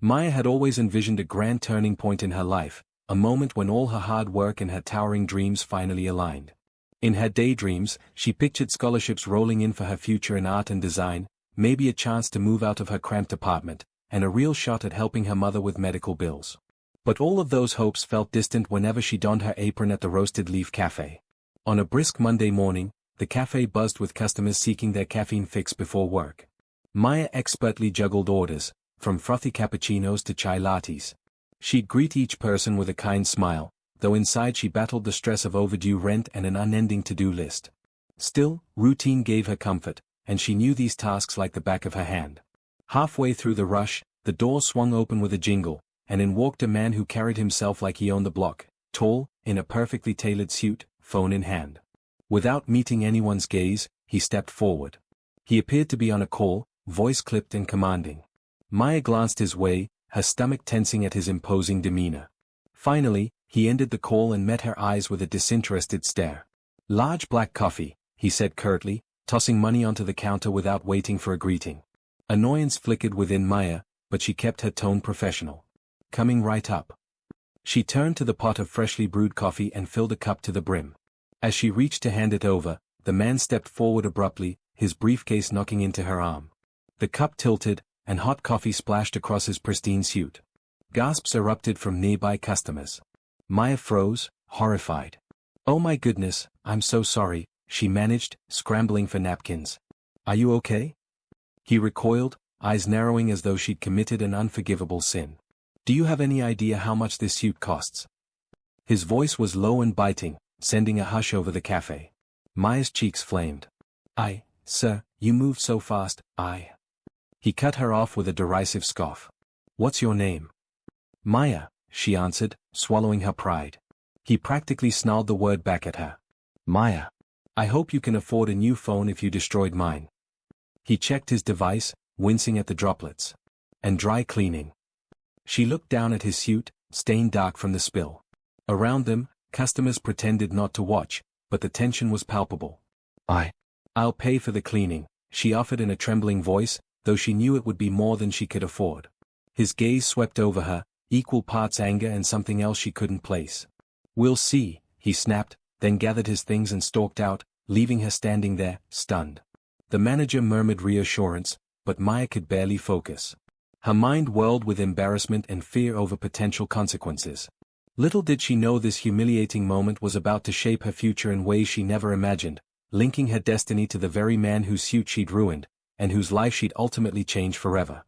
Maya had always envisioned a grand turning point in her life, a moment when all her hard work and her towering dreams finally aligned. In her daydreams, she pictured scholarships rolling in for her future in art and design, maybe a chance to move out of her cramped apartment, and a real shot at helping her mother with medical bills. But all of those hopes felt distant whenever she donned her apron at the Roasted Leaf Cafe. On a brisk Monday morning, the cafe buzzed with customers seeking their caffeine fix before work. Maya expertly juggled orders, from frothy cappuccinos to chai lattes. She'd greet each person with a kind smile, though inside she battled the stress of overdue rent and an unending to-do list. Still, routine gave her comfort, and she knew these tasks like the back of her hand. Halfway through the rush, the door swung open with a jingle, and in walked a man who carried himself like he owned the block, tall, in a perfectly tailored suit, phone in hand. Without meeting anyone's gaze, he stepped forward. He appeared to be on a call, voice clipped and commanding. Maya glanced his way, her stomach tensing at his imposing demeanor. Finally, he ended the call and met her eyes with a disinterested stare. "Large black coffee," he said curtly, tossing money onto the counter without waiting for a greeting. Annoyance flickered within Maya, but she kept her tone professional. "Coming right up." She turned to the pot of freshly brewed coffee and filled a cup to the brim. As she reached to hand it over, the man stepped forward abruptly, his briefcase knocking into her arm. The cup tilted, and hot coffee splashed across his pristine suit. Gasps erupted from nearby customers. Maya froze, horrified. "Oh my goodness, I'm so sorry," she managed, scrambling for napkins. "Are you okay?" He recoiled, eyes narrowing as though she'd committed an unforgivable sin. "Do you have any idea how much this suit costs?" His voice was low and biting, sending a hush over the cafe. Maya's cheeks flamed. Sir, you moved so fast, He cut her off with a derisive scoff. "What's your name?" "Maya," she answered, swallowing her pride. He practically snarled the word back at her. "Maya. I hope you can afford a new phone if you destroyed mine." He checked his device, wincing at the droplets. "And dry cleaning." She looked down at his suit, stained dark from the spill. Around them, customers pretended not to watch, but the tension was palpable. "I'll pay for the cleaning," she offered in a trembling voice, though she knew it would be more than she could afford. His gaze swept over her, equal parts anger and something else she couldn't place. "We'll see," he snapped, then gathered his things and stalked out, leaving her standing there, stunned. The manager murmured reassurance, but Maya could barely focus. Her mind whirled with embarrassment and fear over potential consequences. Little did she know this humiliating moment was about to shape her future in ways she never imagined, linking her destiny to the very man whose suit she'd ruined, and whose life she'd ultimately change forever.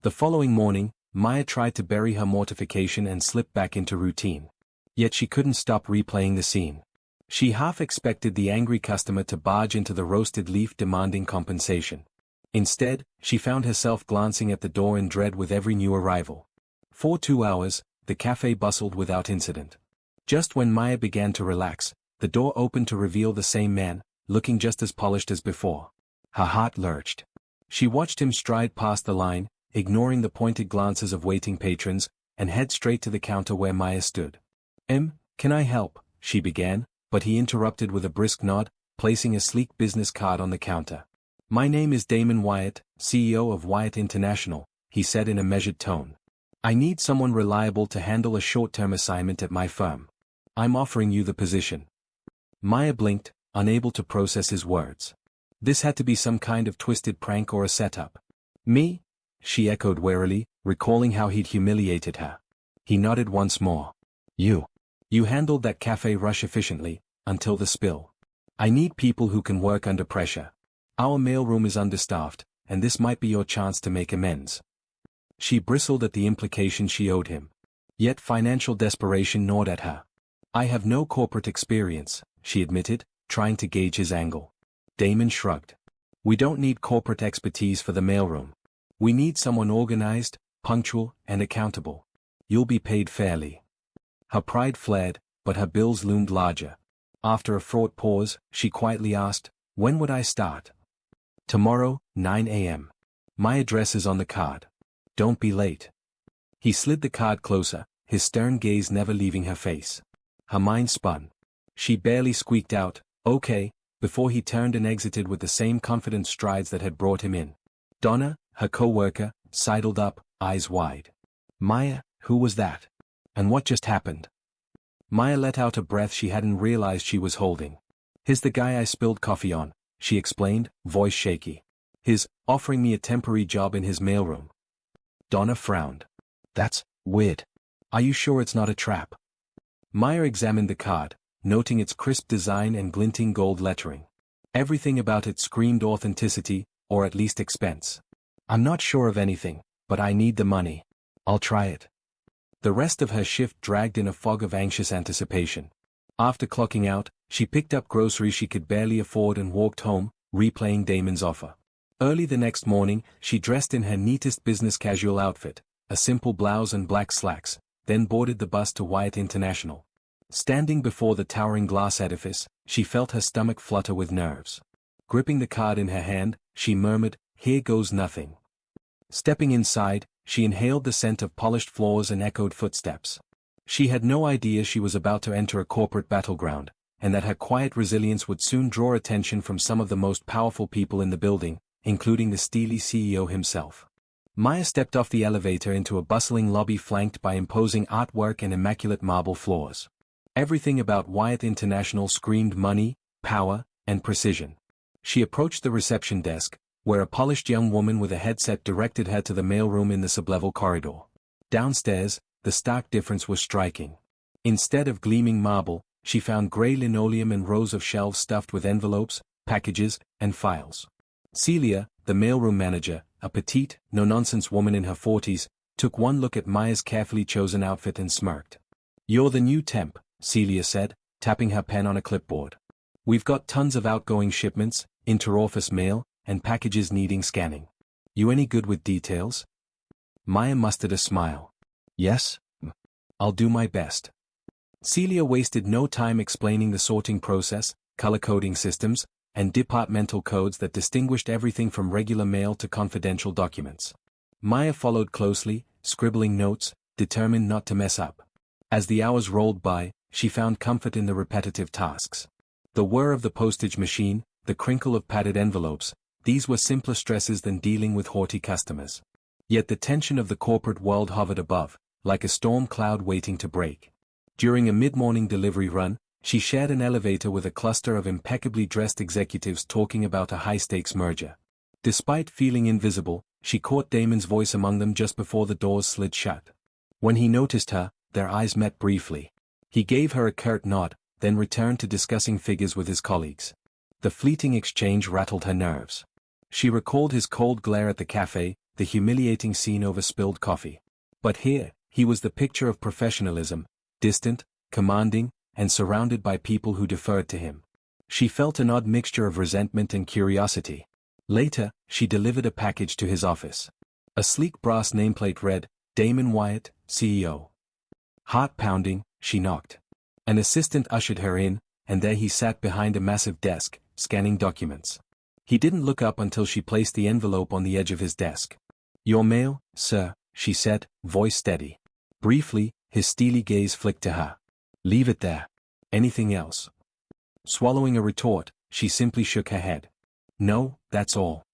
The following morning, Maya tried to bury her mortification and slip back into routine. Yet she couldn't stop replaying the scene. She half expected the angry customer to barge into the Roasted Leaf demanding compensation. Instead, she found herself glancing at the door in dread with every new arrival. For 2 hours, the cafe bustled without incident. Just when Maya began to relax, the door opened to reveal the same man, looking just as polished as before. Her heart lurched. She watched him stride past the line, ignoring the pointed glances of waiting patrons, and head straight to the counter where Maya stood. Can I help?" she began, but he interrupted with a brisk nod, placing a sleek business card on the counter. "My name is Damon Wyatt, CEO of Wyatt International," he said in a measured tone. "I need someone reliable to handle a short-term assignment at my firm. I'm offering you the position." Maya blinked, unable to process his words. This had to be some kind of twisted prank or a setup. "Me?" she echoed warily, recalling how he'd humiliated her. He nodded once more. You handled that cafe rush efficiently, until the spill. I need people who can work under pressure. Our mailroom is understaffed, and this might be your chance to make amends." She bristled at the implication she owed him. Yet financial desperation gnawed at her. "I have no corporate experience," she admitted, trying to gauge his angle. Damon shrugged. "We don't need corporate expertise for the mailroom. We need someone organized, punctual, and accountable. You'll be paid fairly." Her pride flared, but her bills loomed larger. After a fraught pause, she quietly asked, "When would I start?" "Tomorrow, 9 a.m. My address is on the card. Don't be late." He slid the card closer, his stern gaze never leaving her face. Her mind spun. She barely squeaked out, "Okay," before he turned and exited with the same confident strides that had brought him in. Donna, her co-worker, sidled up, eyes wide. Maya, who was that? And what just happened? Maya let out a breath she hadn't realized she was holding. He's the guy I spilled coffee on, she explained, voice shaky. He's offering me a temporary job in his mailroom. Donna frowned. That's weird. Are you sure it's not a trap? Maya examined the card, noting its crisp design and glinting gold lettering. Everything about it screamed authenticity, or at least expense. I'm not sure of anything, but I need the money. I'll try it. The rest of her shift dragged in a fog of anxious anticipation. After clocking out, she picked up groceries she could barely afford and walked home, replaying Damon's offer. Early the next morning, she dressed in her neatest business casual outfit, a simple blouse and black slacks, then boarded the bus to Wyatt International. Standing before the towering glass edifice, she felt her stomach flutter with nerves. Gripping the card in her hand, she murmured, "Here goes nothing." Stepping inside, she inhaled the scent of polished floors and echoed footsteps. She had no idea she was about to enter a corporate battleground, and that her quiet resilience would soon draw attention from some of the most powerful people in the building, including the steely CEO himself. Maya stepped off the elevator into a bustling lobby flanked by imposing artwork and immaculate marble floors. Everything about Wyatt International screamed money, power, and precision. She approached the reception desk, where a polished young woman with a headset directed her to the mailroom in the sublevel corridor. Downstairs, the stark difference was striking. Instead of gleaming marble, she found gray linoleum and rows of shelves stuffed with envelopes, packages, and files. Celia, the mailroom manager, a petite, no-nonsense woman in her 40s, took one look at Maya's carefully chosen outfit and smirked. "You're the new temp," Celia said, tapping her pen on a clipboard. "We've got tons of outgoing shipments, inter-office mail, and packages needing scanning. You any good with details?" Maya mustered a smile. "Yes? I'll do my best." Celia wasted no time explaining the sorting process, color-coding systems, and departmental codes that distinguished everything from regular mail to confidential documents. Maya followed closely, scribbling notes, determined not to mess up. As the hours rolled by, she found comfort in the repetitive tasks. The whir of the postage machine, the crinkle of padded envelopes, these were simpler stresses than dealing with haughty customers. Yet the tension of the corporate world hovered above, like a storm cloud waiting to break. During a mid-morning delivery run, she shared an elevator with a cluster of impeccably dressed executives talking about a high-stakes merger. Despite feeling invisible, she caught Damon's voice among them just before the doors slid shut. When he noticed her, their eyes met briefly. He gave her a curt nod, then returned to discussing figures with his colleagues. The fleeting exchange rattled her nerves. She recalled his cold glare at the cafe, the humiliating scene over spilled coffee. But here, he was the picture of professionalism, distant, commanding, and surrounded by people who deferred to him. She felt an odd mixture of resentment and curiosity. Later, she delivered a package to his office. A sleek brass nameplate read, "Damon Wyatt, CEO." Heart pounding, she knocked. An assistant ushered her in, and there he sat behind a massive desk, scanning documents. He didn't look up until she placed the envelope on the edge of his desk. "Your mail, sir," she said, voice steady. Briefly, his steely gaze flicked to her. "Leave it there. Anything else?" Swallowing a retort, she simply shook her head. "No, that's all."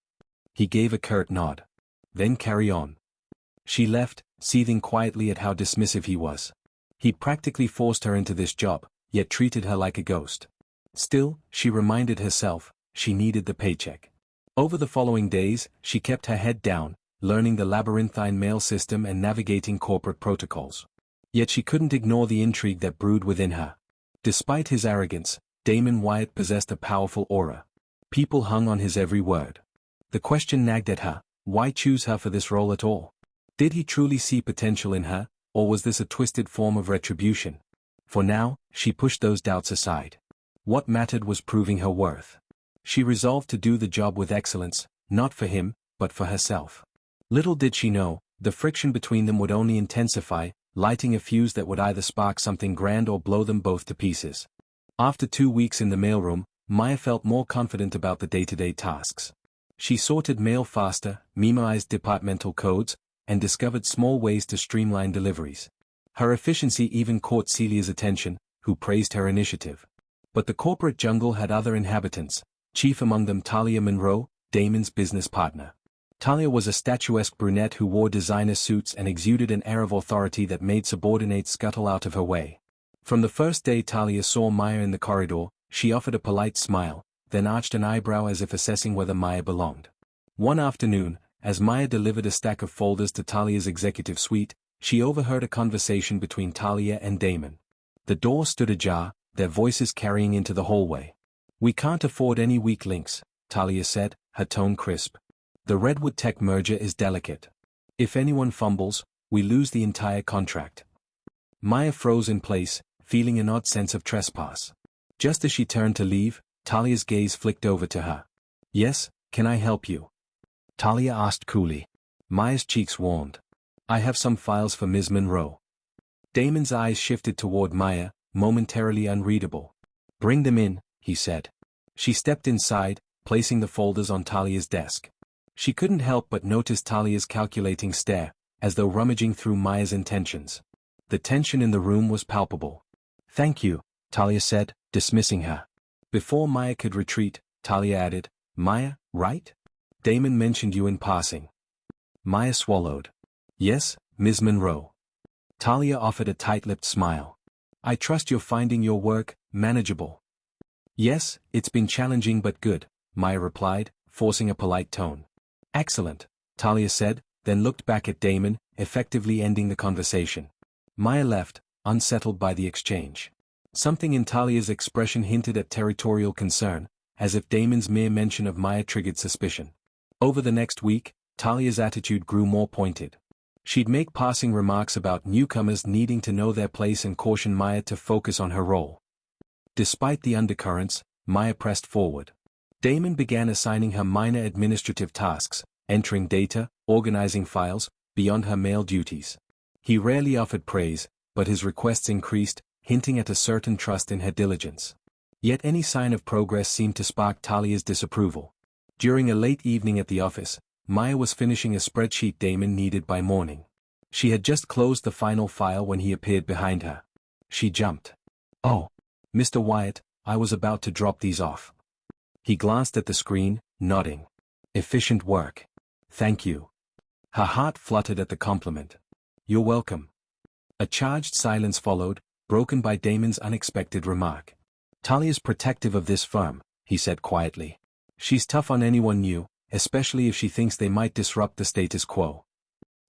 He gave a curt nod. "Then carry on." She left, seething quietly at how dismissive he was. He'd practically forced her into this job, yet treated her like a ghost. Still, she reminded herself, she needed the paycheck. Over the following days, she kept her head down, learning the labyrinthine mail system and navigating corporate protocols. Yet she couldn't ignore the intrigue that brewed within her. Despite his arrogance, Damon Wyatt possessed a powerful aura. People hung on his every word. The question nagged at her, why choose her for this role at all? Did he truly see potential in her, or was this a twisted form of retribution? For now, she pushed those doubts aside. What mattered was proving her worth. She resolved to do the job with excellence, not for him, but for herself. Little did she know, the friction between them would only intensify, lighting a fuse that would either spark something grand or blow them both to pieces. After 2 weeks in the mailroom, Maya felt more confident about the day-to-day tasks. She sorted mail faster, memorized departmental codes, and discovered small ways to streamline deliveries. Her efficiency even caught Celia's attention, who praised her initiative. But the corporate jungle had other inhabitants, chief among them Talia Monroe, Damon's business partner. Talia was a statuesque brunette who wore designer suits and exuded an air of authority that made subordinates scuttle out of her way. From the first day Talia saw Maya in the corridor, she offered a polite smile, then arched an eyebrow as if assessing whether Maya belonged. One afternoon, as Maya delivered a stack of folders to Talia's executive suite, she overheard a conversation between Talia and Damon. The door stood ajar, their voices carrying into the hallway. "We can't afford any weak links," Talia said, her tone crisp. "The Redwood Tech merger is delicate. If anyone fumbles, we lose the entire contract." Maya froze in place, feeling an odd sense of trespass. Just as she turned to leave, Talia's gaze flicked over to her. "Yes, can I help you?" Talia asked coolly. Maya's cheeks warmed. "I have some files for Ms. Monroe." Damon's eyes shifted toward Maya, momentarily unreadable. "Bring them in," he said. She stepped inside, placing the folders on Talia's desk. She couldn't help but notice Talia's calculating stare, as though rummaging through Maya's intentions. The tension in the room was palpable. "Thank you," Talia said, dismissing her. Before Maya could retreat, Talia added, "Maya, right? Damon mentioned you in passing." Maya swallowed. "Yes, Ms. Monroe." Talia offered a tight-lipped smile. "I trust you're finding your work manageable." "Yes, it's been challenging but good," Maya replied, forcing a polite tone. "Excellent," Talia said, then looked back at Damon, effectively ending the conversation. Maya left, unsettled by the exchange. Something in Talia's expression hinted at territorial concern, as if Damon's mere mention of Maya triggered suspicion. Over the next week, Talia's attitude grew more pointed. She'd make passing remarks about newcomers needing to know their place and caution Maya to focus on her role. Despite the undercurrents, Maya pressed forward. Damon began assigning her minor administrative tasks, entering data, organizing files, beyond her male duties. He rarely offered praise, but his requests increased, hinting at a certain trust in her diligence. Yet any sign of progress seemed to spark Talia's disapproval. During a late evening at the office, Maya was finishing a spreadsheet Damon needed by morning. She had just closed the final file when he appeared behind her. She jumped. "Oh, Mr. Wyatt, I was about to drop these off." He glanced at the screen, nodding. "Efficient work. Thank you." Her heart fluttered at the compliment. "You're welcome." A charged silence followed, broken by Damon's unexpected remark. "Talia's protective of this firm," he said quietly. "She's tough on anyone new, especially if she thinks they might disrupt the status quo."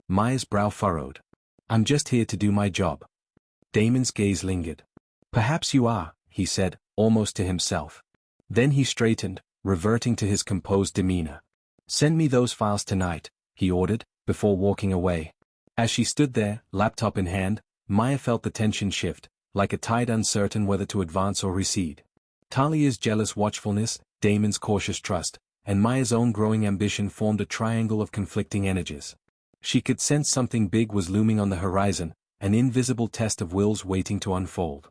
Maya's brow furrowed. "I'm just here to do my job." Damon's gaze lingered. "Perhaps you are," he said, almost to himself. Then he straightened, reverting to his composed demeanor. "Send me those files tonight," he ordered, before walking away. As she stood there, laptop in hand, Maya felt the tension shift, like a tide uncertain whether to advance or recede. Talia's jealous watchfulness, Damon's cautious trust, and Maya's own growing ambition formed a triangle of conflicting energies. She could sense something big was looming on the horizon, an invisible test of wills waiting to unfold.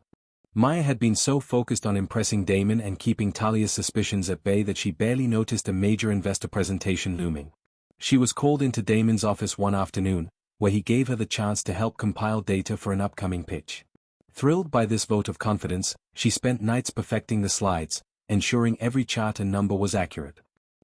Maya had been so focused on impressing Damon and keeping Talia's suspicions at bay that she barely noticed a major investor presentation looming. She was called into Damon's office one afternoon, where he gave her the chance to help compile data for an upcoming pitch. Thrilled by this vote of confidence, she spent nights perfecting the slides, ensuring every chart and number was accurate.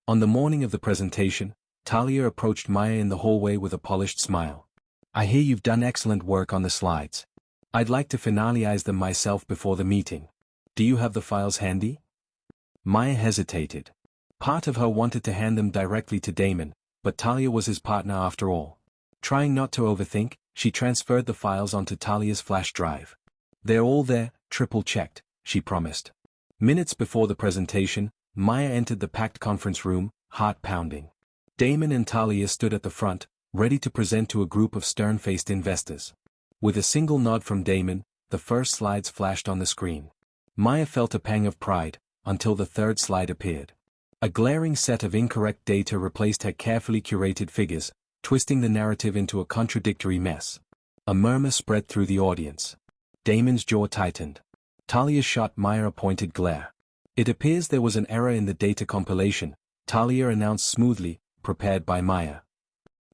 On the morning of the presentation, Talia approached Maya in the hallway with a polished smile. "I hear you've done excellent work on the slides. I'd like to finalize them myself before the meeting. Do you have the files handy?" Maya hesitated. Part of her wanted to hand them directly to Damon, but Talia was his partner after all. Trying not to overthink, she transferred the files onto Talia's flash drive. "They're all there, triple-checked," she promised. Minutes before the presentation, Maya entered the packed conference room, heart pounding. Damon and Talia stood at the front, ready to present to a group of stern-faced investors. With a single nod from Damon, the first slides flashed on the screen. Maya felt a pang of pride, until the third slide appeared. A glaring set of incorrect data replaced her carefully curated figures, twisting the narrative into a contradictory mess. A murmur spread through the audience. Damon's jaw tightened. Talia shot Maya a pointed glare. "It appears there was an error in the data compilation," Talia announced smoothly, prepared by Maya.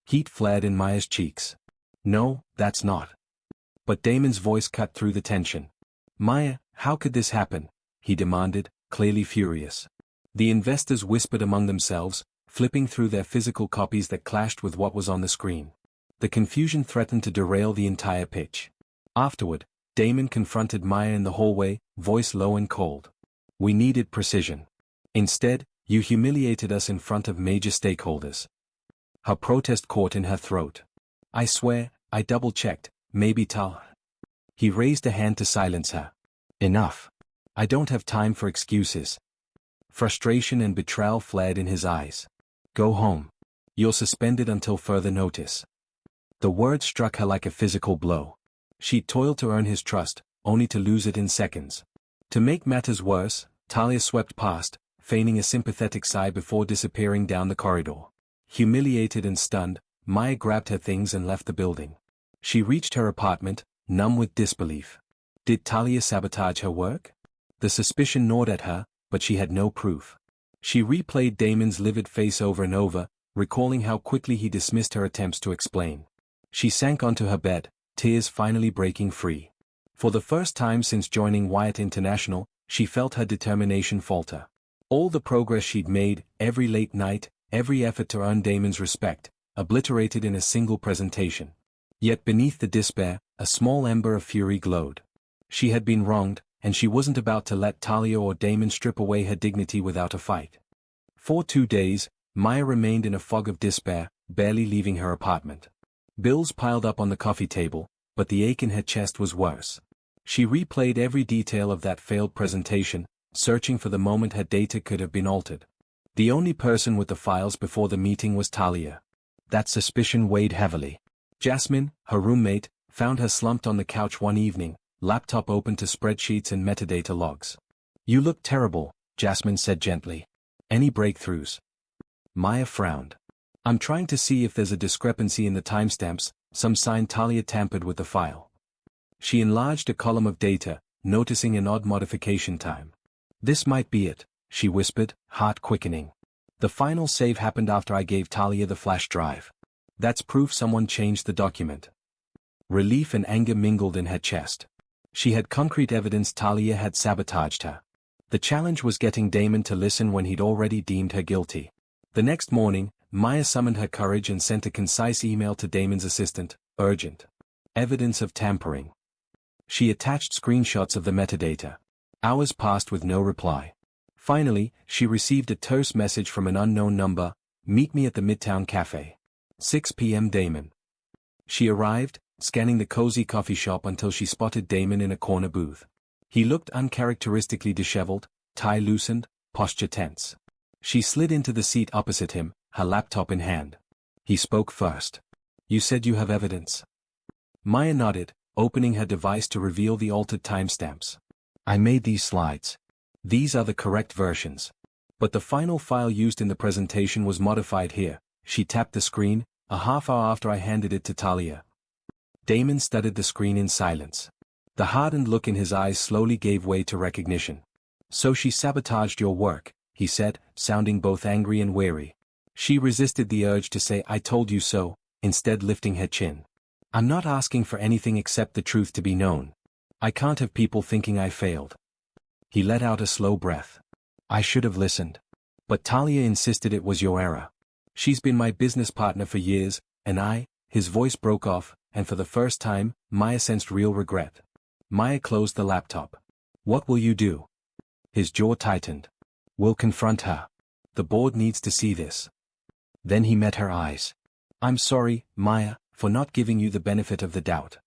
Heat flared in Maya's cheeks. "No, that's not." But Damon's voice cut through the tension. "Maya, how could this happen?" he demanded, clearly furious. The investors whispered among themselves, flipping through their physical copies that clashed with what was on the screen. The confusion threatened to derail the entire pitch. Afterward, Damon confronted Maya in the hallway, voice low and cold. "We needed precision. Instead, you humiliated us in front of major stakeholders." Her protest caught in her throat. "I swear, I double-checked, maybe Tal." He raised a hand to silence her. "Enough. I don't have time for excuses." Frustration and betrayal flared in his eyes. "Go home. You're suspended until further notice." The word struck her like a physical blow. She toiled to earn his trust, only to lose it in seconds. To make matters worse, Talia swept past, feigning a sympathetic sigh before disappearing down the corridor. Humiliated and stunned, Maya grabbed her things and left the building. She reached her apartment, numb with disbelief. Did Talia sabotage her work? The suspicion gnawed at her, but she had no proof. She replayed Damon's livid face over and over, recalling how quickly he dismissed her attempts to explain. She sank onto her bed, tears finally breaking free. For the first time since joining Wyatt International, she felt her determination falter. All the progress she'd made, every late night, every effort to earn Damon's respect, obliterated in a single presentation. Yet beneath the despair, a small ember of fury glowed. She had been wronged, and she wasn't about to let Talia or Damon strip away her dignity without a fight. For 2 days, Maya remained in a fog of despair, barely leaving her apartment. Bills piled up on the coffee table, but the ache in her chest was worse. She replayed every detail of that failed presentation, searching for the moment her data could have been altered. The only person with the files before the meeting was Talia. That suspicion weighed heavily. Jasmine, her roommate, found her slumped on the couch one evening, laptop open to spreadsheets and metadata logs. "You look terrible," Jasmine said gently. "Any breakthroughs?" Maya frowned. "I'm trying to see if there's a discrepancy in the timestamps, some sign Talia tampered with the file." She enlarged a column of data, noticing an odd modification time. "This might be it," she whispered, heart quickening. "The final save happened after I gave Talia the flash drive. That's proof someone changed the document." Relief and anger mingled in her chest. She had concrete evidence Talia had sabotaged her. The challenge was getting Damon to listen when he'd already deemed her guilty. The next morning, Maya summoned her courage and sent a concise email to Damon's assistant, urgent. Evidence of tampering. She attached screenshots of the metadata. Hours passed with no reply. Finally, she received a terse message from an unknown number, "Meet me at the Midtown Cafe. 6 p.m. Damon." She arrived, scanning the cozy coffee shop until she spotted Damon in a corner booth. He looked uncharacteristically disheveled, tie loosened, posture tense. She slid into the seat opposite him, her laptop in hand. He spoke first. "You said you have evidence." Maya nodded, opening her device to reveal the altered timestamps. "I made these slides. These are the correct versions. But the final file used in the presentation was modified here." She tapped the screen, a half hour after I handed it to Talia. Damon studied the screen in silence. The hardened look in his eyes slowly gave way to recognition. "So she sabotaged your work," he said, sounding both angry and weary. She resisted the urge to say "I told you so," instead lifting her chin. "I'm not asking for anything except the truth to be known. I can't have people thinking I failed." He let out a slow breath. "I should have listened. But Talia insisted it was your error. She's been my business partner for years, and His voice broke off, and for the first time, Maya sensed real regret. Maya closed the laptop. "What will you do?" His jaw tightened. "We'll confront her. The board needs to see this." Then he met her eyes. "I'm sorry, Maya, for not giving you the benefit of the doubt."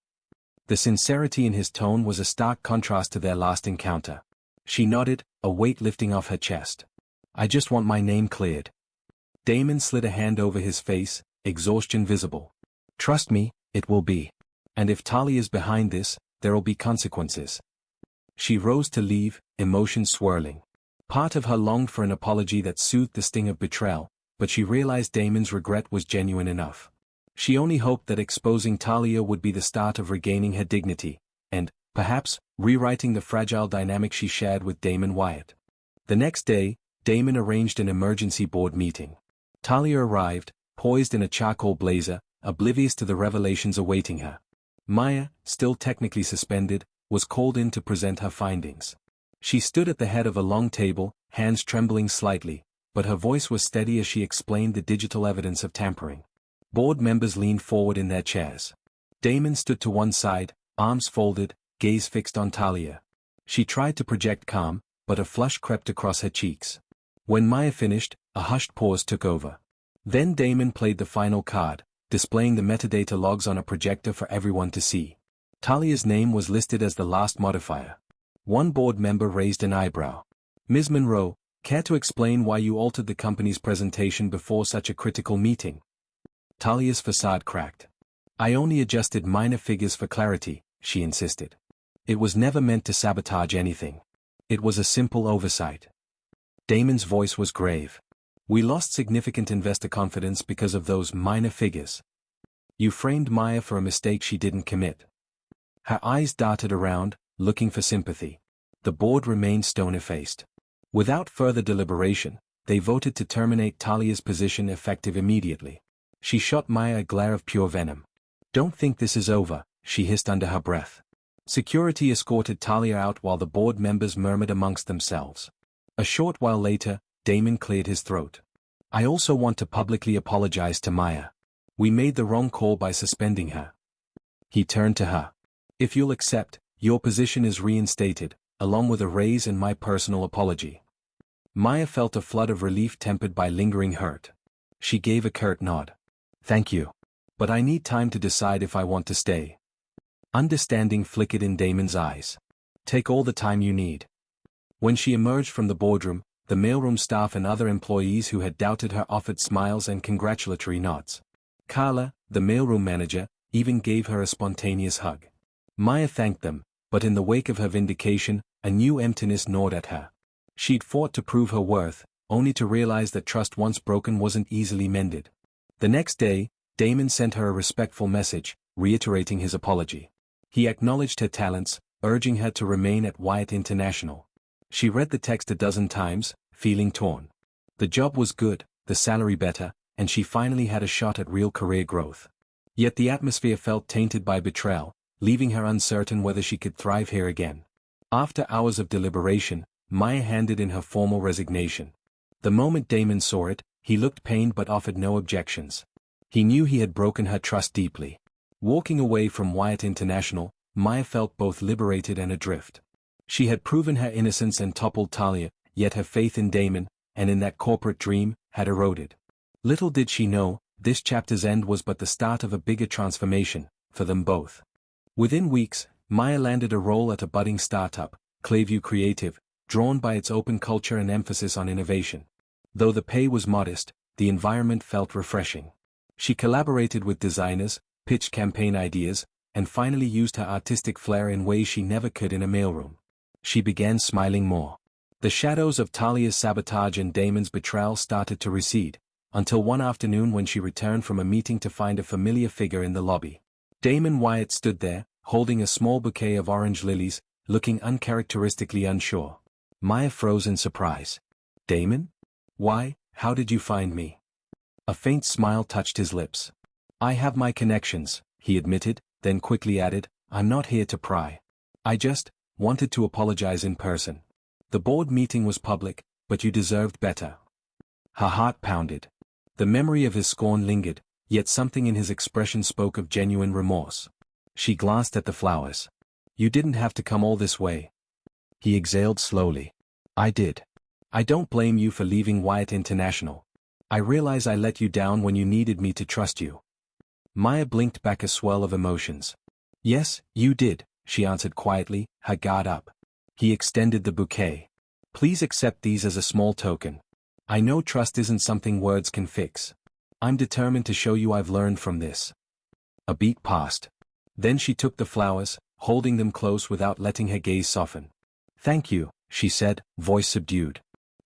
The sincerity in his tone was a stark contrast to their last encounter. She nodded, a weight lifting off her chest. "I just want my name cleared." Damon slid a hand over his face, exhaustion visible. "Trust me, it will be. And if Talia's behind this, there'll be consequences." She rose to leave, emotions swirling. Part of her longed for an apology that soothed the sting of betrayal, but she realized Damon's regret was genuine enough. She only hoped that exposing Talia would be the start of regaining her dignity, and, perhaps, rewriting the fragile dynamic she shared with Damon Wyatt. The next day, Damon arranged an emergency board meeting. Talia arrived, poised in a charcoal blazer, oblivious to the revelations awaiting her. Maya, still technically suspended, was called in to present her findings. She stood at the head of a long table, hands trembling slightly, but her voice was steady as she explained the digital evidence of tampering. Board members leaned forward in their chairs. Damon stood to one side, arms folded, gaze fixed on Talia. She tried to project calm, but a flush crept across her cheeks. When Maya finished, a hushed pause took over. Then Damon played the final card, displaying the metadata logs on a projector for everyone to see. Talia's name was listed as the last modifier. One board member raised an eyebrow. "Ms. Monroe, care to explain why you altered the company's presentation before such a critical meeting?" Talia's facade cracked. "I only adjusted minor figures for clarity," she insisted. "It was never meant to sabotage anything. It was a simple oversight." Damon's voice was grave. "We lost significant investor confidence because of those minor figures. You framed Maya for a mistake she didn't commit." Her eyes darted around, looking for sympathy. The board remained stone-faced. Without further deliberation, they voted to terminate Talia's position effective immediately. She shot Maya a glare of pure venom. "Don't think this is over," she hissed under her breath. Security escorted Talia out while the board members murmured amongst themselves. A short while later, Damon cleared his throat. "I also want to publicly apologize to Maya. We made the wrong call by suspending her." He turned to her. "If you'll accept, your position is reinstated, along with a raise and my personal apology." Maya felt a flood of relief tempered by lingering hurt. She gave a curt nod. "Thank you. But I need time to decide if I want to stay." Understanding flickered in Damon's eyes. "Take all the time you need." When she emerged from the boardroom, the mailroom staff and other employees who had doubted her offered smiles and congratulatory nods. Carla, the mailroom manager, even gave her a spontaneous hug. Maya thanked them, but in the wake of her vindication, a new emptiness gnawed at her. She'd fought to prove her worth, only to realize that trust once broken wasn't easily mended. The next day, Damon sent her a respectful message, reiterating his apology. He acknowledged her talents, urging her to remain at Wyatt International. She read the text a dozen times, feeling torn. The job was good, the salary better, and she finally had a shot at real career growth. Yet the atmosphere felt tainted by betrayal, leaving her uncertain whether she could thrive here again. After hours of deliberation, Maya handed in her formal resignation. The moment Damon saw it, he looked pained but offered no objections. He knew he had broken her trust deeply. Walking away from Wyatt International, Maya felt both liberated and adrift. She had proven her innocence and toppled Talia, yet her faith in Damon, and in that corporate dream, had eroded. Little did she know, this chapter's end was but the start of a bigger transformation, for them both. Within weeks, Maya landed a role at a budding startup, Clayview Creative, drawn by its open culture and emphasis on innovation. Though the pay was modest, the environment felt refreshing. She collaborated with designers, pitched campaign ideas, and finally used her artistic flair in ways she never could in a mailroom. She began smiling more. The shadows of Talia's sabotage and Damon's betrayal started to recede, until one afternoon when she returned from a meeting to find a familiar figure in the lobby. Damon Wyatt stood there, holding a small bouquet of orange lilies, looking uncharacteristically unsure. Maya froze in surprise. "Damon? Why, how did you find me?" A faint smile touched his lips. "I have my connections," he admitted, then quickly added, "I'm not here to pry. I just wanted to apologize in person. The board meeting was public, but you deserved better." Her heart pounded. The memory of his scorn lingered, yet something in his expression spoke of genuine remorse. She glanced at the flowers. "You didn't have to come all this way." He exhaled slowly. "I did. I don't blame you for leaving Wyatt International. I realize I let you down when you needed me to trust you." Maya blinked back a swell of emotions. "Yes, you did," she answered quietly, her guard up. He extended the bouquet. "Please accept these as a small token. I know trust isn't something words can fix. I'm determined to show you I've learned from this." A beat passed. Then she took the flowers, holding them close without letting her gaze soften. "Thank you," she said, voice subdued.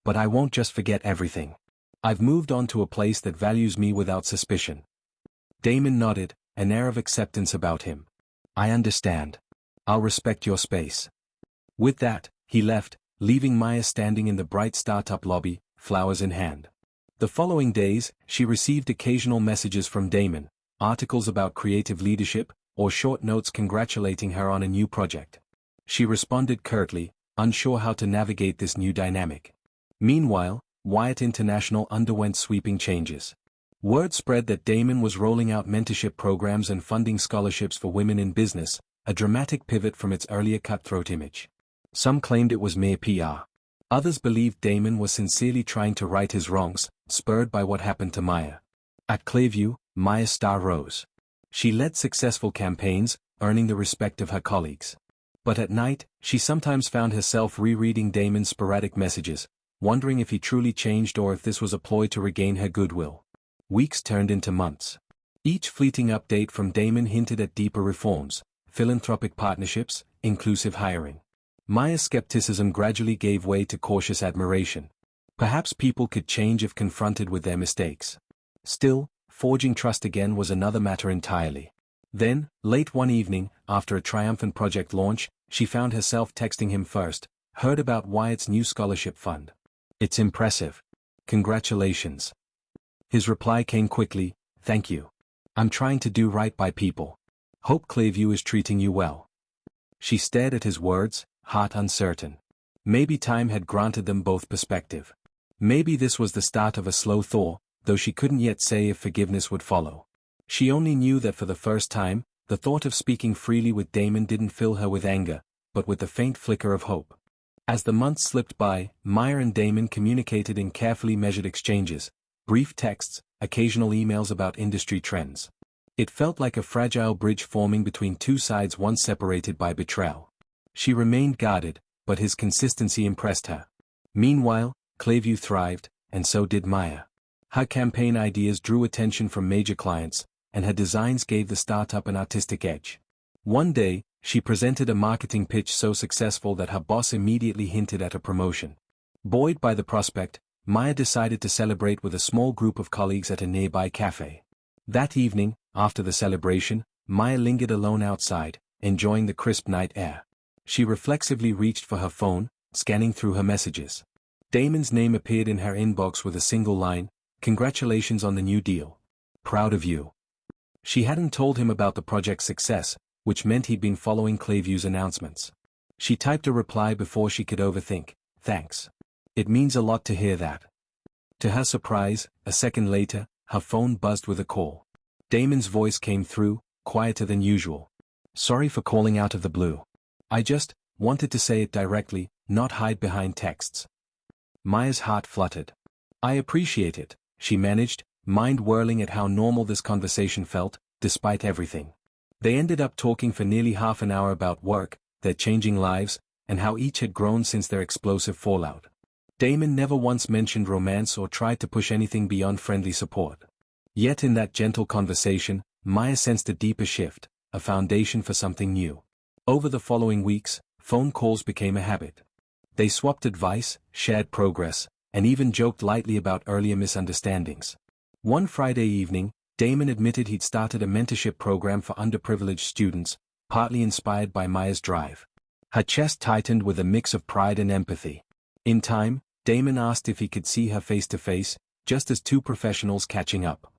"But I won't just forget everything. I've moved on to a place that values me without suspicion." Damon nodded, an air of acceptance about him. "I understand. I'll respect your space." With that, he left, leaving Maya standing in the bright startup lobby, flowers in hand. The following days, she received occasional messages from Damon, articles about creative leadership, or short notes congratulating her on a new project. She responded curtly, unsure how to navigate this new dynamic. Meanwhile, Wyatt International underwent sweeping changes. Word spread that Damon was rolling out mentorship programs and funding scholarships for women in business, a dramatic pivot from its earlier cutthroat image. Some claimed it was mere PR. Others believed Damon was sincerely trying to right his wrongs, spurred by what happened to Maya. At Clearview, Maya's star rose. She led successful campaigns, earning the respect of her colleagues. But at night, she sometimes found herself rereading Damon's sporadic messages, wondering if he truly changed or if this was a ploy to regain her goodwill. Weeks turned into months. Each fleeting update from Damon hinted at deeper reforms, philanthropic partnerships, inclusive hiring. Maya's skepticism gradually gave way to cautious admiration. Perhaps people could change if confronted with their mistakes. Still, forging trust again was another matter entirely. Then, late one evening, after a triumphant project launch, she found herself texting him first, heard about Wyatt's new scholarship fund. It's impressive. Congratulations. His reply came quickly, thank you. I'm trying to do right by people. Hope Clearview is treating you well. She stared at his words, heart uncertain. Maybe time had granted them both perspective. Maybe this was the start of a slow thaw, though she couldn't yet say if forgiveness would follow. She only knew that for the first time, the thought of speaking freely with Damon didn't fill her with anger, but with the faint flicker of hope. As the months slipped by, Maya and Damon communicated in carefully measured exchanges, brief texts, occasional emails about industry trends. It felt like a fragile bridge forming between two sides once separated by betrayal. She remained guarded, but his consistency impressed her. Meanwhile, Clearview thrived, and so did Maya. Her campaign ideas drew attention from major clients, and her designs gave the startup an artistic edge. One day, she presented a marketing pitch so successful that her boss immediately hinted at a promotion. Buoyed by the prospect, Maya decided to celebrate with a small group of colleagues at a nearby cafe. That evening, after the celebration, Maya lingered alone outside, enjoying the crisp night air. She reflexively reached for her phone, scanning through her messages. Damon's name appeared in her inbox with a single line, "Congratulations on the new deal. Proud of you." She hadn't told him about the project's success, which meant he'd been following Clearview's announcements. She typed a reply before she could overthink, "Thanks. It means a lot to hear that." To her surprise, a second later, her phone buzzed with a call. Damon's voice came through, quieter than usual. "Sorry for calling out of the blue. I just wanted to say it directly, not hide behind texts." Maya's heart fluttered. "I appreciate it," she managed, mind whirling at how normal this conversation felt, despite everything. They ended up talking for nearly half an hour about work, their changing lives, and how each had grown since their explosive fallout. Damon never once mentioned romance or tried to push anything beyond friendly support. Yet in that gentle conversation, Maya sensed a deeper shift, a foundation for something new. Over the following weeks, phone calls became a habit. They swapped advice, shared progress, and even joked lightly about earlier misunderstandings. One Friday evening, Damon admitted he'd started a mentorship program for underprivileged students, partly inspired by Maya's drive. Her chest tightened with a mix of pride and empathy. In time, Damon asked if he could see her face to face, just as two professionals catching up.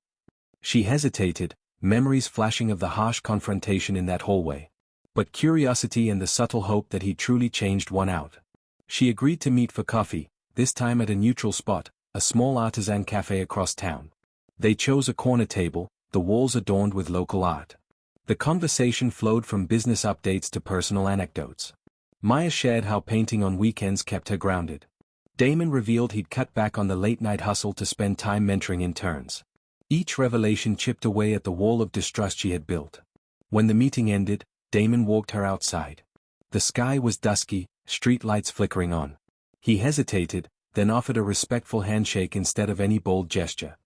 She hesitated, memories flashing of the harsh confrontation in that hallway. But curiosity and the subtle hope that he truly changed won out. She agreed to meet for coffee, this time at a neutral spot, a small artisan cafe across town. They chose a corner table, the walls adorned with local art. The conversation flowed from business updates to personal anecdotes. Maya shared how painting on weekends kept her grounded. Damon revealed he'd cut back on the late-night hustle to spend time mentoring interns. Each revelation chipped away at the wall of distrust she had built. When the meeting ended, Damon walked her outside. The sky was dusky, street lights flickering on. He hesitated, then offered a respectful handshake instead of any bold gesture.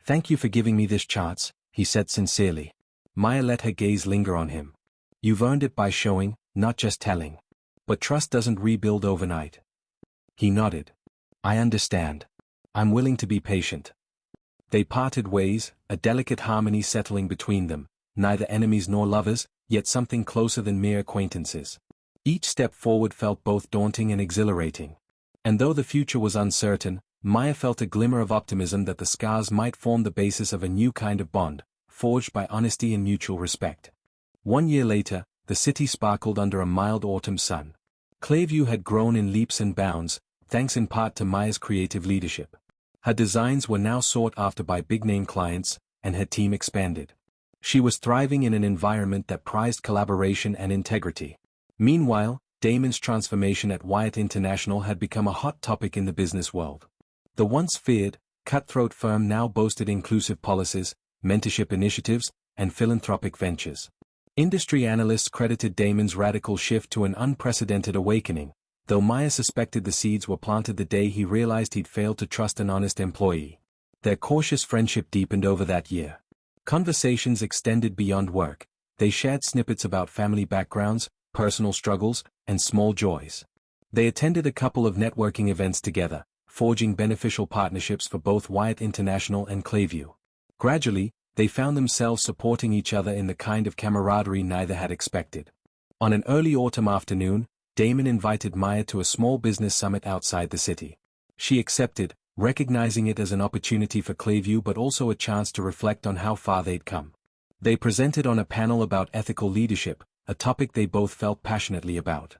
"Thank you for giving me this chance," he said sincerely. Maya let her gaze linger on him. "You've earned it by showing, not just telling. But trust doesn't rebuild overnight." He nodded. "I understand. I'm willing to be patient." They parted ways, a delicate harmony settling between them, neither enemies nor lovers, yet something closer than mere acquaintances. Each step forward felt both daunting and exhilarating. And though the future was uncertain, Maya felt a glimmer of optimism that the scars might form the basis of a new kind of bond, forged by honesty and mutual respect. 1 year later, the city sparkled under a mild autumn sun. Clearview had grown in leaps and bounds, thanks in part to Maya's creative leadership. Her designs were now sought after by big-name clients, and her team expanded. She was thriving in an environment that prized collaboration and integrity. Meanwhile, Damon's transformation at Wyatt International had become a hot topic in the business world. The once feared, cutthroat firm now boasted inclusive policies, mentorship initiatives, and philanthropic ventures. Industry analysts credited Damon's radical shift to an unprecedented awakening, though Maya suspected the seeds were planted the day he realized he'd failed to trust an honest employee. Their cautious friendship deepened over that year. Conversations extended beyond work. They shared snippets about family backgrounds, personal struggles, and small joys. They attended a couple of networking events together, forging beneficial partnerships for both Wyatt International and Clayview. Gradually, they found themselves supporting each other in the kind of camaraderie neither had expected. On an early autumn afternoon, Damon invited Maya to a small business summit outside the city. She accepted, recognizing it as an opportunity for Clayview but also a chance to reflect on how far they'd come. They presented on a panel about ethical leadership, a topic they both felt passionately about.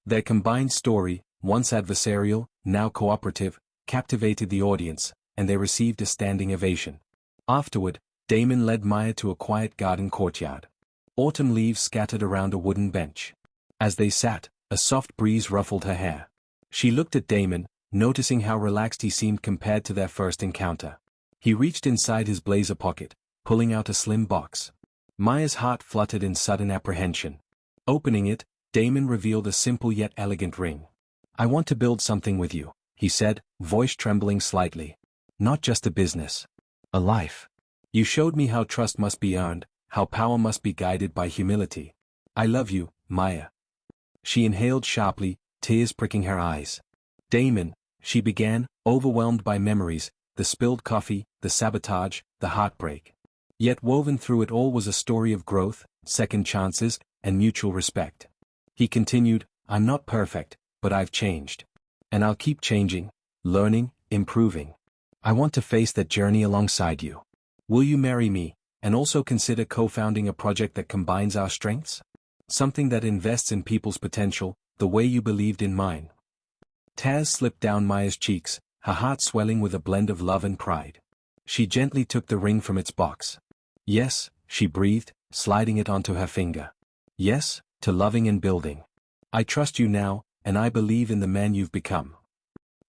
Their combined story, once adversarial, now cooperative, captivated the audience, and they received a standing ovation. Afterward, Damon led Maya to a quiet garden courtyard. Autumn leaves scattered around a wooden bench. As they sat, a soft breeze ruffled her hair. She looked at Damon, noticing how relaxed he seemed compared to their first encounter. He reached inside his blazer pocket, pulling out a slim box. Maya's heart fluttered in sudden apprehension. Opening it, Damon revealed a simple yet elegant ring. "I want to build something with you," he said, voice trembling slightly. "Not just a business. A life. You showed me how trust must be earned, how power must be guided by humility. I love you, Maya." She inhaled sharply, tears pricking her eyes. "Damon," she began, overwhelmed by memories, the spilled coffee, the sabotage, the heartbreak. Yet woven through it all was a story of growth, second chances, and mutual respect. He continued, "I'm not perfect, but I've changed. And I'll keep changing, learning, improving. I want to face that journey alongside you. Will you marry me, and also consider co-founding a project that combines our strengths? Something that invests in people's potential, the way you believed in mine." Tears slipped down Maya's cheeks, her heart swelling with a blend of love and pride. She gently took the ring from its box. "Yes," she breathed, sliding it onto her finger. "Yes, to loving and building. I trust you now, and I believe in the man you've become."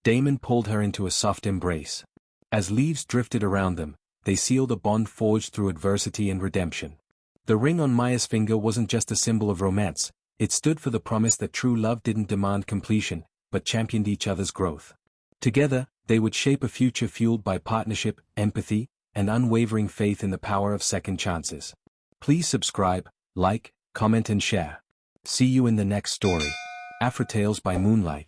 Damon pulled her into a soft embrace. As leaves drifted around them, they sealed a bond forged through adversity and redemption. The ring on Maya's finger wasn't just a symbol of romance, it stood for the promise that true love didn't demand completion, but championed each other's growth. Together, they would shape a future fueled by partnership, empathy, and unwavering faith in the power of second chances. Please subscribe, like, comment and share. See you in the next story. AFRITALES by Moonlight.